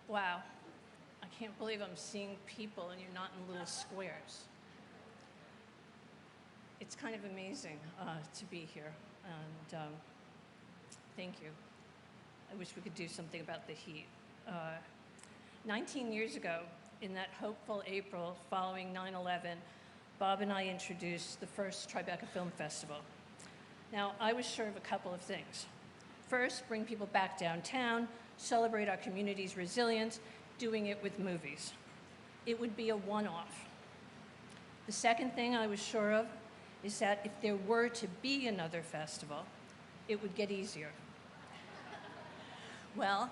Wow, I can't believe I'm seeing people and you're not in little squares. It's kind of amazing to be here, and thank you. I wish we could do something about the heat. 19 years ago, in that hopeful April following 9/11, Bob and I introduced the first Tribeca Film Festival. Now, I was sure of a couple of things. First, bring people back downtown, celebrate our community's resilience, doing it with movies. It would be a one-off. The second thing I was sure of is that if there were to be another festival, it would get easier. Well,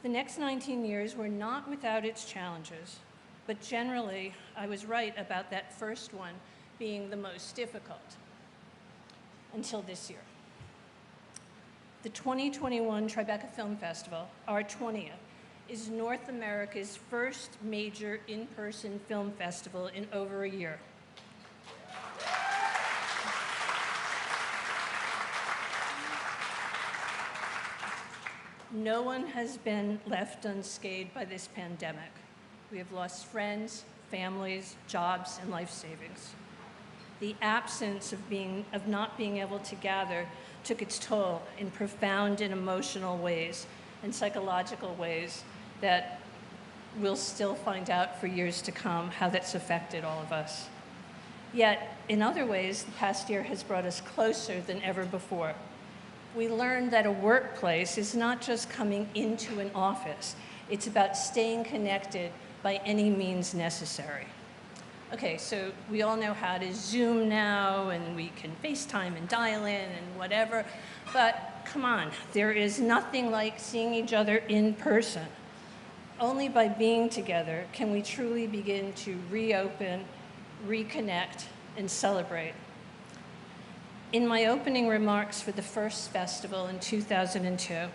the next 19 years were not without its challenges, but generally, I was right about that first one being the most difficult, until this year. The 2021 Tribeca Film Festival, our 20th, is North America's first major in-person film festival in over a year. No one has been left unscathed by this pandemic. We have lost friends, families, jobs, and life savings. The absence of not being able to gather took its toll in profound and emotional ways and psychological ways that we'll still find out for years to come how that's affected all of us. Yet, in other ways, the past year has brought us closer than ever before. We learned that a workplace is not just coming into an office. It's about staying connected by any means necessary. Okay, so we all know how to Zoom now, and we can FaceTime and dial in and whatever, but come on, there is nothing like seeing each other in person. Only by being together can we truly begin to reopen, reconnect, and celebrate. In my opening remarks for the first festival in 2002,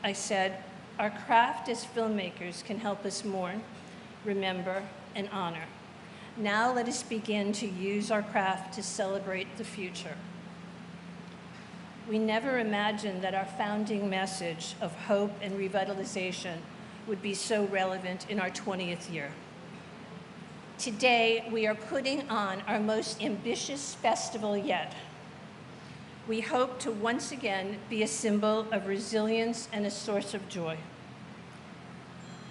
I said, our craft as filmmakers can help us mourn, remember, and honor. Now let us begin to use our craft to celebrate the future. We never imagined that our founding message of hope and revitalization would be so relevant in our 20th year. Today, we are putting on our most ambitious festival yet. We hope to once again be a symbol of resilience and a source of joy.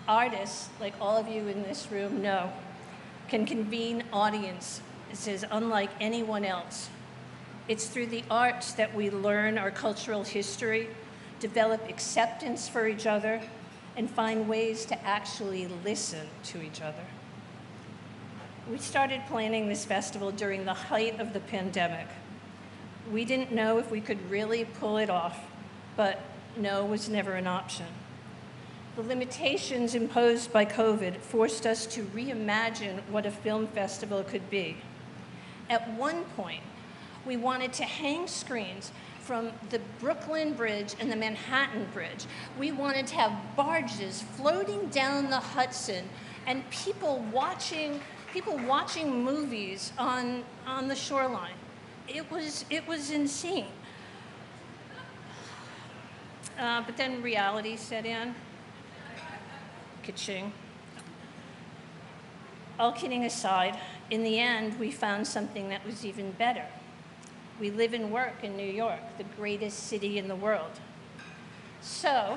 Artists, like all of you in this room know, can convene audiences unlike anyone else. It's through the arts that we learn our cultural history, develop acceptance for each other, and find ways to actually listen to each other. We started planning this festival during the height of the pandemic. We didn't know if we could really pull it off, but no was never an option. The limitations imposed by COVID forced us to reimagine what a film festival could be. At one point, we wanted to hang screens from the Brooklyn Bridge and the Manhattan Bridge. We wanted to have barges floating down the Hudson and people watching movies on the shoreline. It was insane. But then reality set in. Ka-ching. All kidding aside, in the end, we found something that was even better. We live and work in New York, the greatest city in the world. So,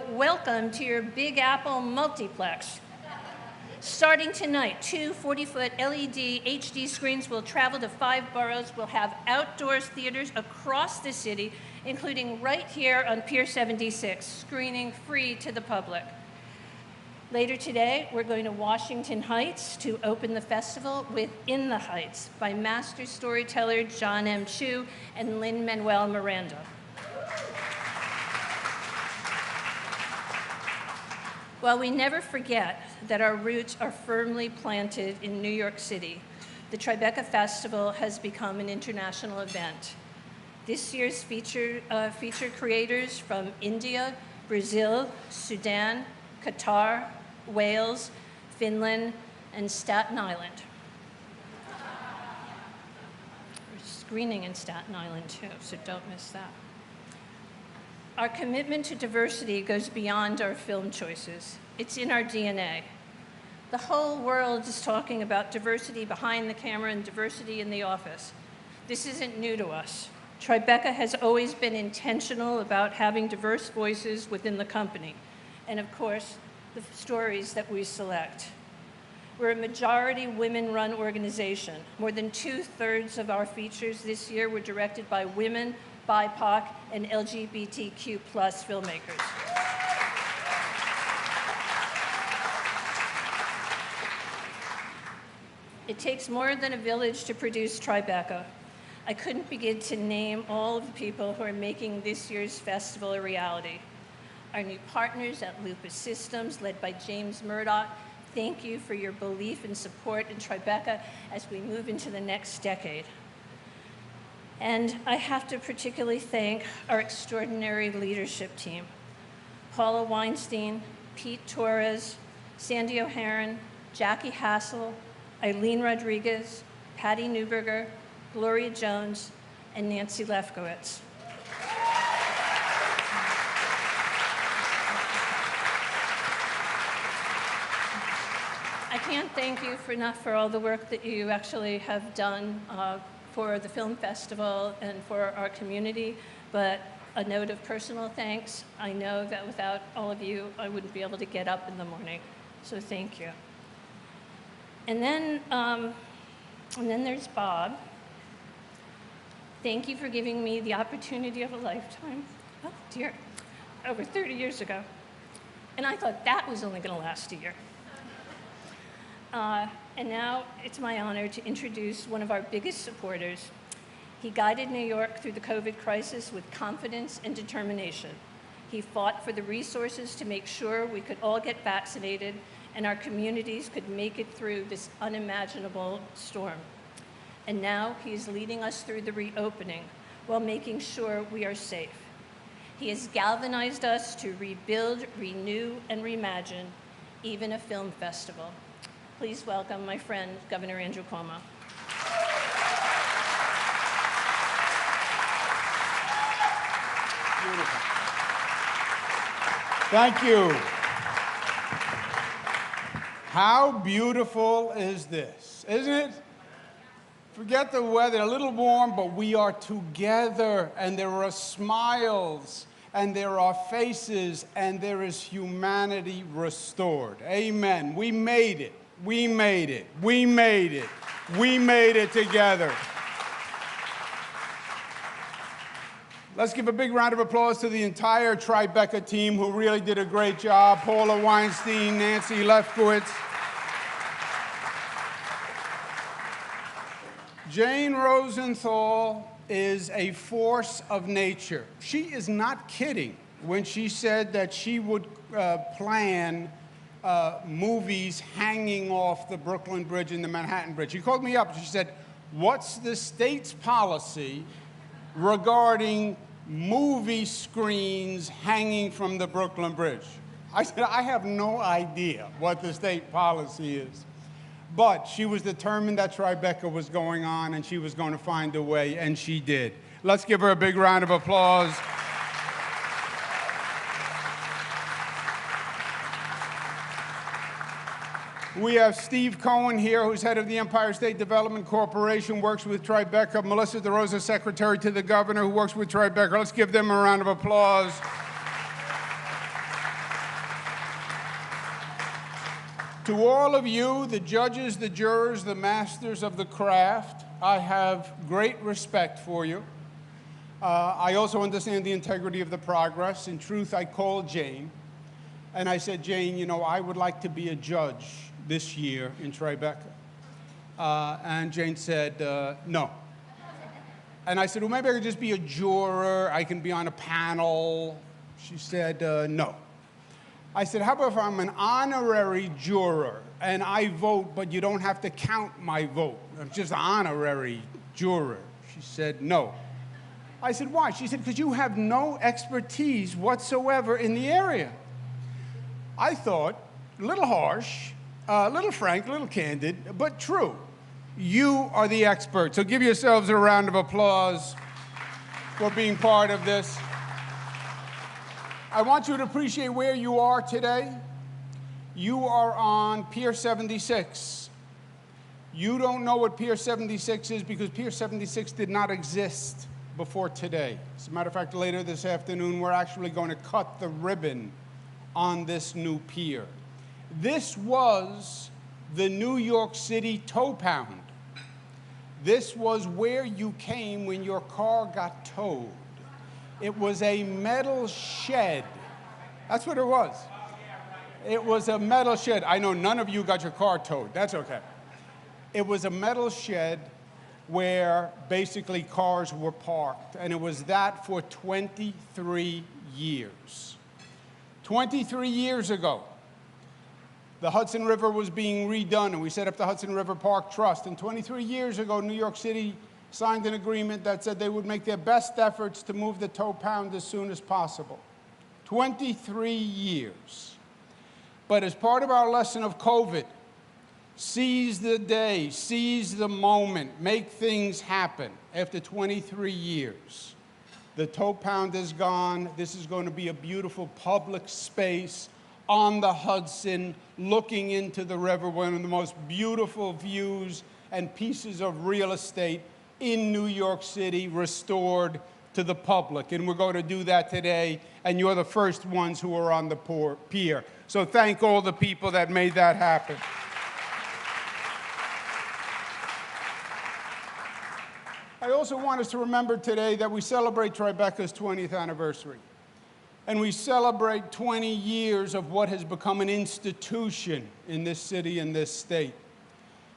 welcome to your Big Apple multiplex. Starting tonight, 2 40-foot LED HD screens will travel to 5 boroughs. We'll have outdoors theaters across the city, including right here on Pier 76, screening free to the public. Later today, we're going to Washington Heights to open the festival with In the Heights by master storyteller John M. Chu and Lin-Manuel Miranda. While we never forget that our roots are firmly planted in New York City, the Tribeca Festival has become an international event. This year's feature creators from India, Brazil, Sudan, Qatar, Wales, Finland, and Staten Island. screening in Staten Island too, so don't miss that. Our commitment to diversity goes beyond our film choices. It's in our DNA. The whole world is talking about diversity behind the camera and diversity in the office. This isn't new to us. Tribeca has always been intentional about having diverse voices within the company, and of course, the stories that we select. We're a majority women-run organization. More than 2/3 of our features this year were directed by women, BIPOC, and LGBTQ+ filmmakers. It takes more than a village to produce Tribeca. I couldn't begin to name all of the people who are making this year's festival a reality. Our new partners at Lupus Systems, led by James Murdoch, thank you for your belief and support in Tribeca as we move into the next decade. And I have to particularly thank our extraordinary leadership team. Paula Weinstein, Pete Torres, Sandy O'Haron, Jackie Hassel, Eileen Rodriguez, Patty Newberger, Gloria Jones, and Nancy Lefkowitz. I can't thank you enough for all the work that you actually have done for the film festival and for our community, but a note of personal thanks. I know that without all of you, I wouldn't be able to get up in the morning, so thank you. And then there's Bob. Thank you for giving me the opportunity of a lifetime. Oh dear, over 30 years ago. And I thought that was only gonna last a year. And now it's my honor to introduce one of our biggest supporters. He guided New York through the COVID crisis with confidence and determination. He fought for the resources to make sure we could all get vaccinated and our communities could make it through this unimaginable storm. And now he is leading us through the reopening while making sure we are safe. He has galvanized us to rebuild, renew, and reimagine even a film festival. Please welcome my friend, Governor Andrew Cuomo. Beautiful. Thank you. How beautiful is this, isn't it? Forget the weather, a little warm, but we are together, and there are smiles, and there are faces, and there is humanity restored. Amen. We made it. We made it. We made it. We made it together. Let's give a big round of applause to the entire Tribeca team who really did a great job. Paula Weinstein, Nancy Lefkowitz. Jane Rosenthal is a force of nature. She is not kidding when she said that she would plan movies hanging off the Brooklyn Bridge and the Manhattan Bridge. She called me up and she said, "What's the state's policy regarding movie screens hanging from the Brooklyn Bridge?" I said, "I have no idea what the state policy is." But she was determined that Tribeca was going on and she was going to find a way, and she did. Let's give her a big round of applause. We have Steve Cohen here, who's head of the Empire State Development Corporation, works with Tribeca. Melissa DeRosa, secretary to the governor, who works with Tribeca. Let's give them a round of applause. To all of you, the judges, the jurors, the masters of the craft, I have great respect for you. I also understand the integrity of the progress. In truth, I called Jane, and I said, "Jane, you know, I would like to be a judge this year in Tribeca." And Jane said, "No." And I said, "Well, maybe I could just be a juror. I can be on a panel." She said, "No." I said, "How about if I'm an honorary juror and I vote, but you don't have to count my vote? I'm just an honorary juror." She said, "No." I said, "Why?" She said, "Because you have no expertise whatsoever in the area." I thought, a little harsh, a little frank, a little candid, but true. You are the experts. So give yourselves a round of applause for being part of this. I want you to appreciate where you are today. You are on Pier 76. You don't know what Pier 76 is because Pier 76 did not exist before today. As a matter of fact, later this afternoon, we're actually going to cut the ribbon on this new pier. This was the New York City tow pound. This was where you came when your car got towed. It was a metal shed. That's what it was. It was a metal shed. I know none of you got your car towed. That's okay. It was a metal shed where basically cars were parked, and it was that for 23 years. 23 years ago, the Hudson River was being redone, and we set up the Hudson River Park Trust. And 23 years ago, New York City signed an agreement that said they would make their best efforts to move the tow pound as soon as possible. 23 years. But as part of our lesson of COVID, seize the day, seize the moment, make things happen. After 23 years, the tow pound is gone. This is going to be a beautiful public space on the Hudson, looking into the river, one of the most beautiful views and pieces of real estate in New York City, restored to the public. And we're going to do that today, and you're the first ones who are on the pier. So thank all the people that made that happen. I also want us to remember today that we celebrate Tribeca's 20th anniversary. And we celebrate 20 years of what has become an institution in this city and this state.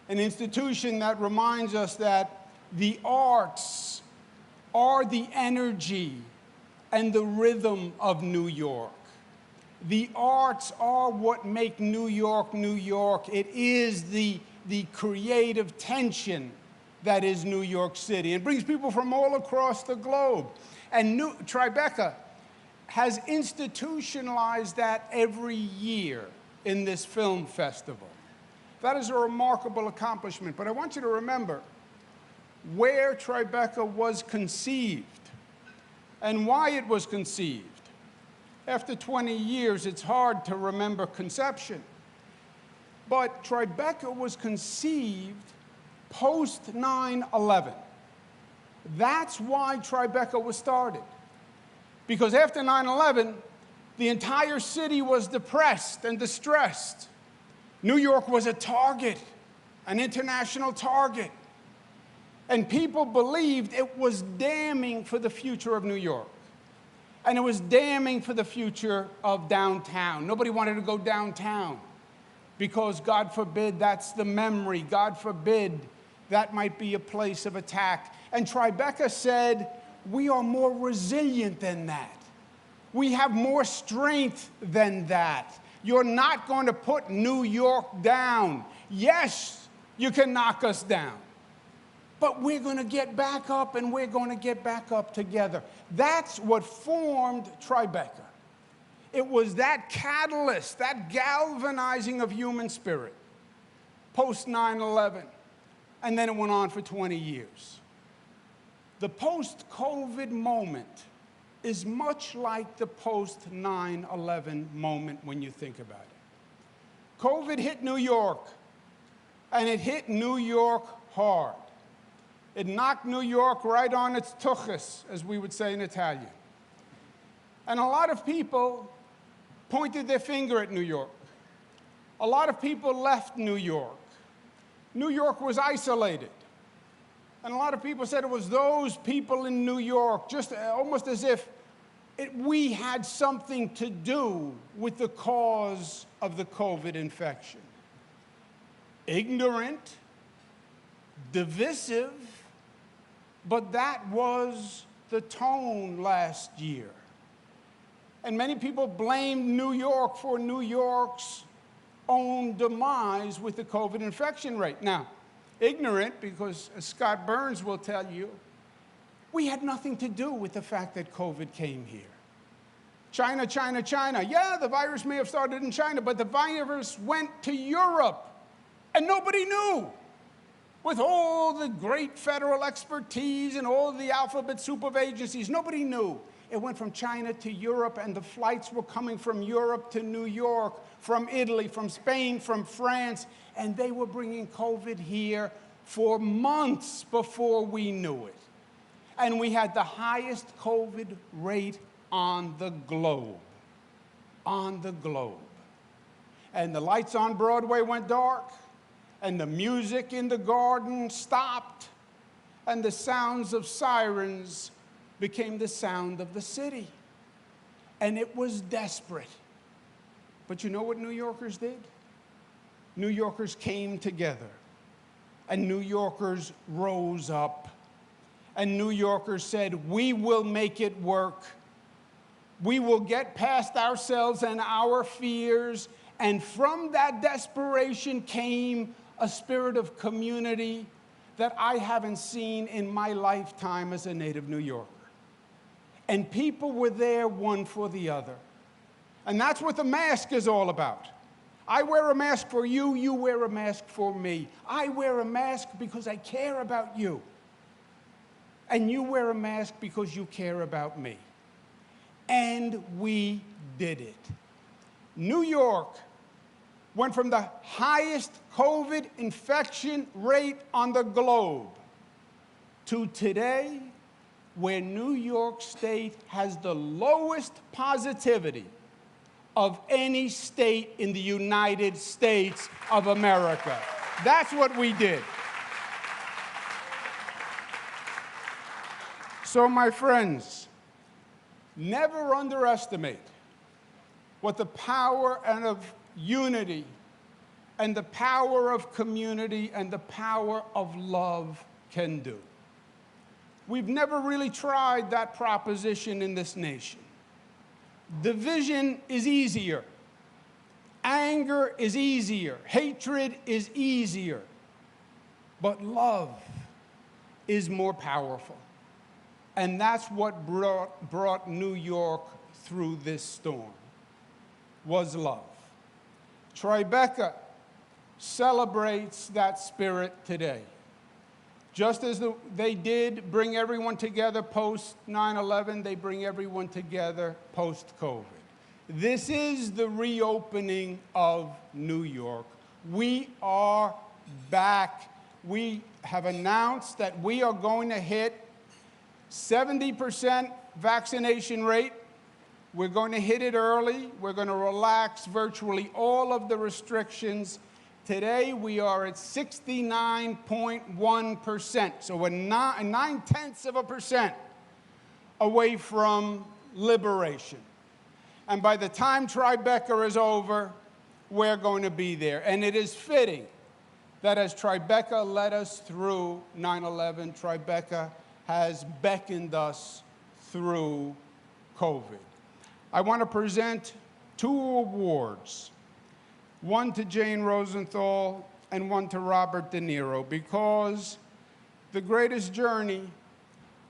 An institution that reminds us that the arts are the energy and the rhythm of New York. The arts are what make New York, New York. It is the creative tension that is New York City. It brings people from all across the globe. And Tribeca has institutionalized that every year in this film festival. That is a remarkable accomplishment. But I want you to remember where Tribeca was conceived and why it was conceived. After 20 years, it's hard to remember conception. But Tribeca was conceived post 9/11. That's why Tribeca was started. Because after 9/11, the entire city was depressed and distressed. New York was a target, an international target. And people believed it was damning for the future of New York. And it was damning for the future of downtown. Nobody wanted to go downtown because, God forbid, that's the memory. God forbid, that might be a place of attack. And Tribeca said, we are more resilient than that. We have more strength than that. You're not going to put New York down. Yes, you can knock us down. But we're going to get back up, and we're going to get back up together. That's what formed Tribeca. It was that catalyst, that galvanizing of human spirit, post 9/11. And then it went on for 20 years. The post-COVID moment is much like the post-9/11 moment when you think about it. COVID hit New York, and it hit New York hard. It knocked New York right on its tuchus, as we would say in Italian. And a lot of people pointed their finger at New York. A lot of people left New York. New York was isolated. And a lot of people said it was those people in New York, just almost as if we had something to do with the cause of the COVID infection. Ignorant, divisive, but that was the tone last year. And many people blamed New York for New York's own demise with the COVID infection rate. Now, ignorant, because as Scott Burns will tell you, we had nothing to do with the fact that COVID came here. China, China, China. Yeah, the virus may have started in China, but the virus went to Europe, and nobody knew. with all the great federal expertise and all the alphabet soup of agencies. Nobody knew. It went from China to Europe, and the flights were coming from Europe to New York, from Italy, from Spain, from France, and they were bringing COVID here for months before we knew it. And we had the highest COVID rate on the globe. On the globe. And the lights on Broadway went dark, and the music in the garden stopped, and the sounds of sirens became the sound of the city. And it was desperate. But you know what New Yorkers did? New Yorkers came together, and New Yorkers rose up, and New Yorkers said, we will make it work. We will get past ourselves and our fears. And from that desperation came a spirit of community that I haven't seen in my lifetime as a native New Yorker. And people were there one for the other. And that's what the mask is all about. I wear a mask for you, you wear a mask for me. I wear a mask because I care about you. And you wear a mask because you care about me. And we did it. New York went from the highest COVID infection rate on the globe to today, where New York State has the lowest positivity of any state in the United States of America. That's what we did. So, my friends, never underestimate what the power of unity and the power of community and the power of love can do. We've never really tried that proposition in this nation. Division is easier. Anger is easier. Hatred is easier. But love is more powerful. And that's what brought New York through this storm, was love. Tribeca celebrates that spirit today. Just as they did bring everyone together post 9/11, they bring everyone together post-COVID. This is the reopening of New York. We are back. We have announced that we are going to hit 70% vaccination rate. We're going to hit it early. We're going to relax virtually all of the restrictions. Today, we are at 69.1%, so we're 9/10% away from liberation. And by the time Tribeca is over, we're going to be there. And it is fitting that as Tribeca led us through 9/11, Tribeca has beckoned us through COVID. I want to present 2 awards, one to Jane Rosenthal and one to Robert De Niro, because the greatest journey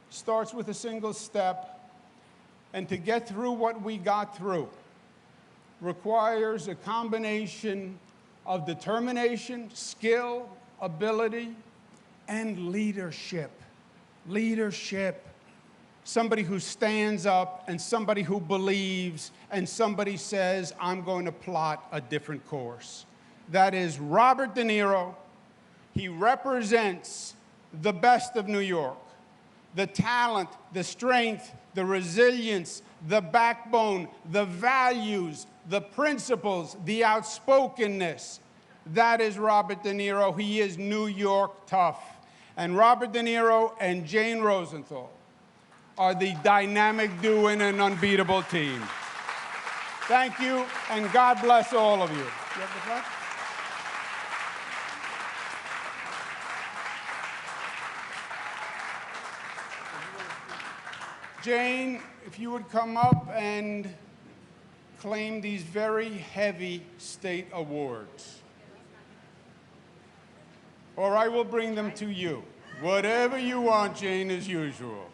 starts with a single step, and to get through what we got through requires a combination of determination, skill, ability, and leadership. Leadership. Somebody who stands up and somebody who believes and somebody says, I'm going to plot a different course. That is Robert De Niro. He represents the best of New York. The talent, the strength, the resilience, the backbone, the values, the principles, the outspokenness. That is Robert De Niro. He is New York tough. And Robert De Niro and Jane Rosenthal are the dynamic duo and an unbeatable team. Thank you, and God bless all of you. You have the flag? Jane, if you would come up and claim these very heavy state awards. Or I will bring them to you. Whatever you want, Jane, as usual.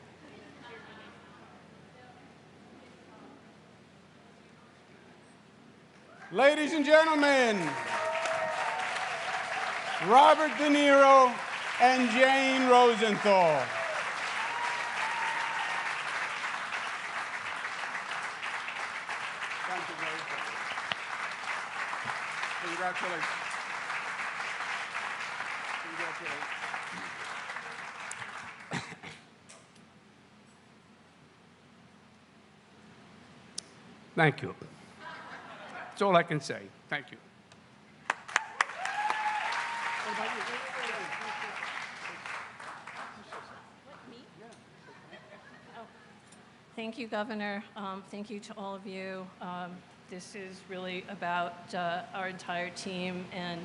Ladies and gentlemen, Robert De Niro and Jane Rosenthal. Thank you very much. Congratulations. Congratulations. Thank you. That's all I can say. Thank you. Thank you, Governor. Thank you to all of you. This is really about our entire team and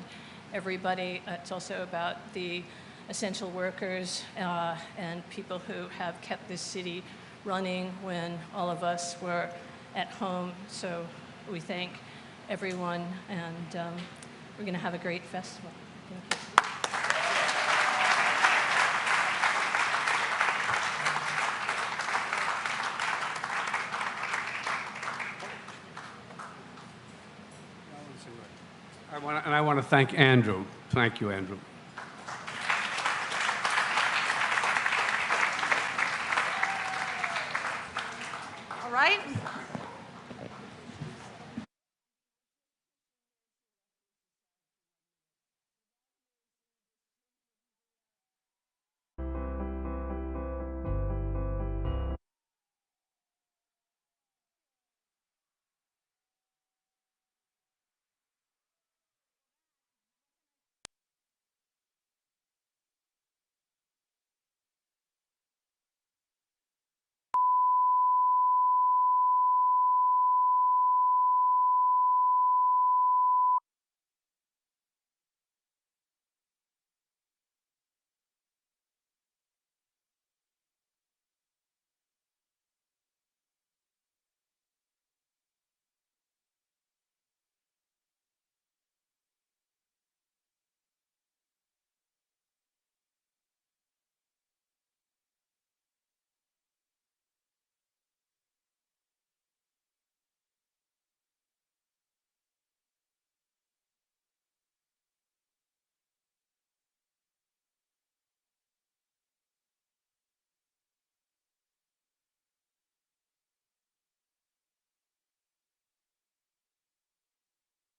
everybody. It's also about the essential workers and people who have kept this city running when all of us were at home. So we thank everyone, and we're going to have a great festival. Thank you. I want to thank Andrew. Thank you, Andrew. All right.